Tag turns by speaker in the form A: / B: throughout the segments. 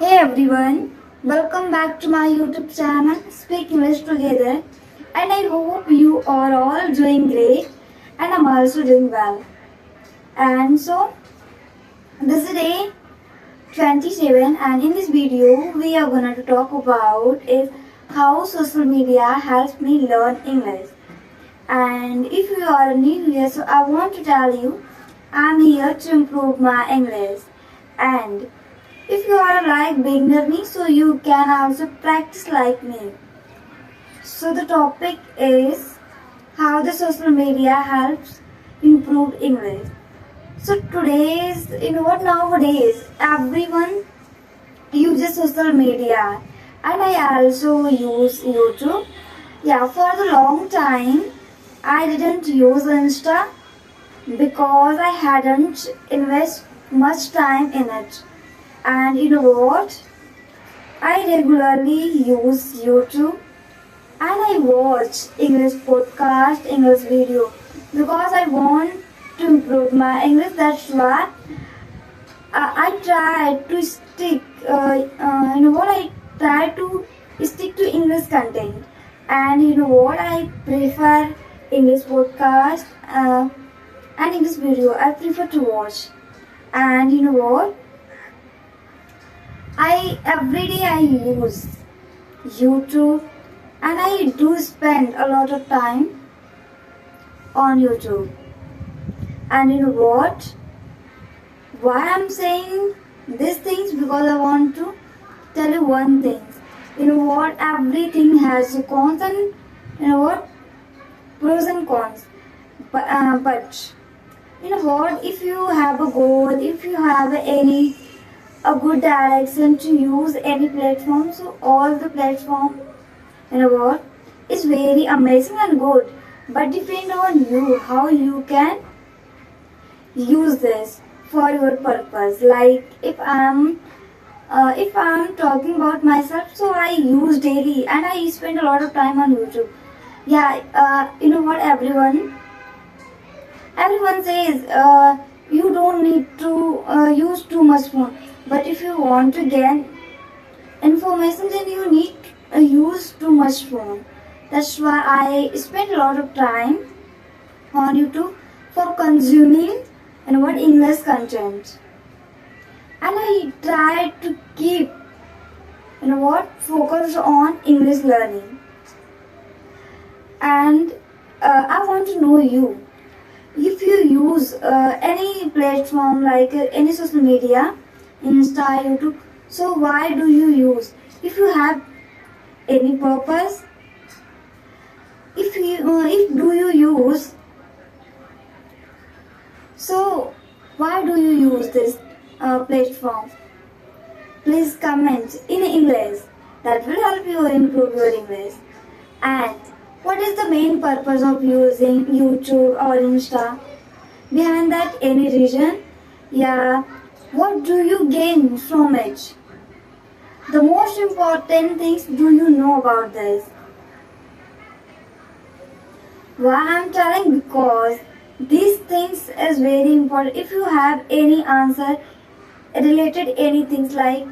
A: Hey everyone, welcome back to my YouTube channel Speak English Together, and I hope you are all doing great and I'm also doing well. And so this is day 27, and in this video we are going to talk about is how social media helps me learn English. And if you are new here, so I want to tell you I'm here to improve my English. And if you are like beginner me, so you can also practice like me. So the topic is how the social media helps improve English. So nowadays everyone uses social media, and I also use YouTube. Yeah, for the long time I didn't use Insta because I hadn't invest much time in it. And you know what? I regularly use YouTube and I watch English podcast, English video because I want to improve my English. That's why I try to stick. I try to stick to English content, and you know what? I prefer English podcast and English video. I prefer to watch, and you know what? I every day I use YouTube, and I do spend a lot of time on YouTube. And you know what? Why I'm saying these things? Because I want to tell you one thing. You know what? Everything has cons and you know what? Pros and cons. But you know what? If you have a goal, if you have a good direction to use any platform, so all the platform, you know what, is very amazing and good, but depend on you how you can use this for your purpose. Like if I'm talking about myself, so I use daily and I spend a lot of time on YouTube. Yeah, you know what, everyone says you don't need to use too much phone, but if you want to gain information, then you need use too much phone. That's why I spend a lot of time on YouTube for consuming English content, and I try to keep focus on English learning. And I want to know you, if you use any platform like any social media, Insta, YouTube, so why do you use? If you have any purpose, if do you use, so why do you use this platform? Please comment in English. That will help you improve your English. And what is the main purpose of using YouTube or Insta? Behind that, any reason? Yeah. What do you gain from it? The most important things do you know about this? Why I'm telling? Because these things is very important. If you have any answer related anything like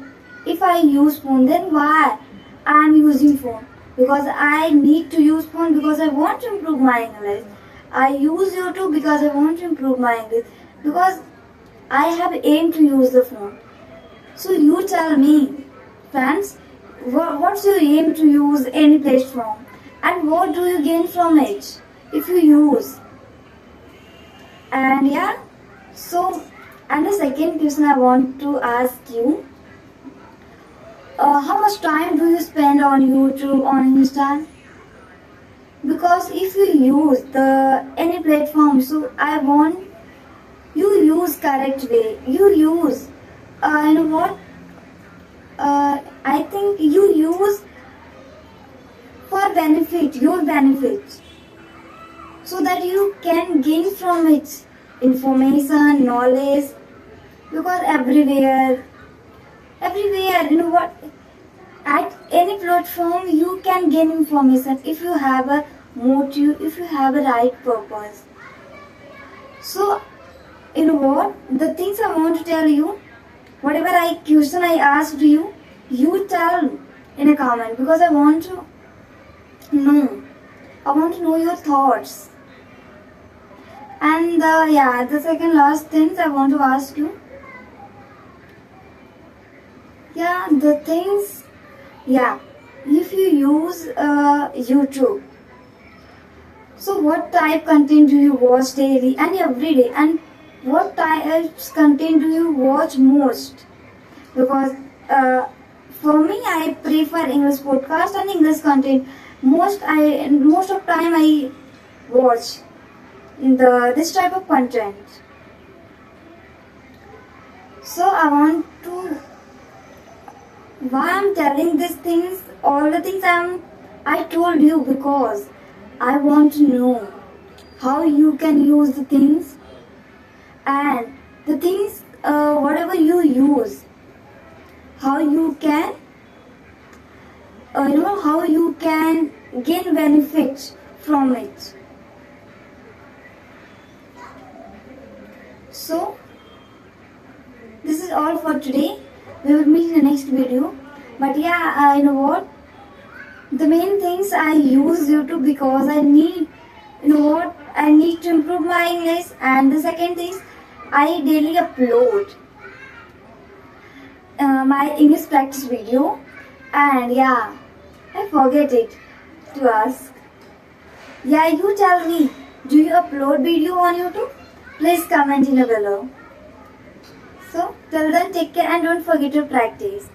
A: if I use phone, then why I'm using phone? Because I need to use phone because I want to improve my English. I use YouTube because I want to improve my English. Because I have aim to use the phone. So you tell me, friends, what's your aim to use any platform? And what do you gain from it if you use? And yeah, so, and the second question I want to ask you, how much time do you spend on YouTube, on Insta? Because if you use any platform, so I want you use correct way. You use, you know what? I think you use for benefit, your benefit, so that you can gain from it information, knowledge. Because everywhere, you know what? At any platform, you can gain information if you have a motive, if you have a right purpose. So, you know what? The things I want to tell you, whatever question I asked you, You tell in a comment because I want to know. I want to know your thoughts. And the second last things I want to ask you. Yeah, the things. Yeah, if you use YouTube, so what type content do you watch daily and every day, and what types content do you watch most? Because for me, I prefer English podcast and English content. Most of time I watch this type of content. So I want to. Why I'm telling these things, all the things I told you because I want to know how you can use the things and the things whatever you use, how you can how you can gain benefits from it. So this is all for today. We will meet in the next video. But you know what? The main things I use YouTube because I need, I need to improve my English. And the second thing is I daily upload my English practice video. And I forget it to ask. Yeah, you tell me, do you upload video on YouTube? Please comment in below. So till then, take care and don't forget to practice.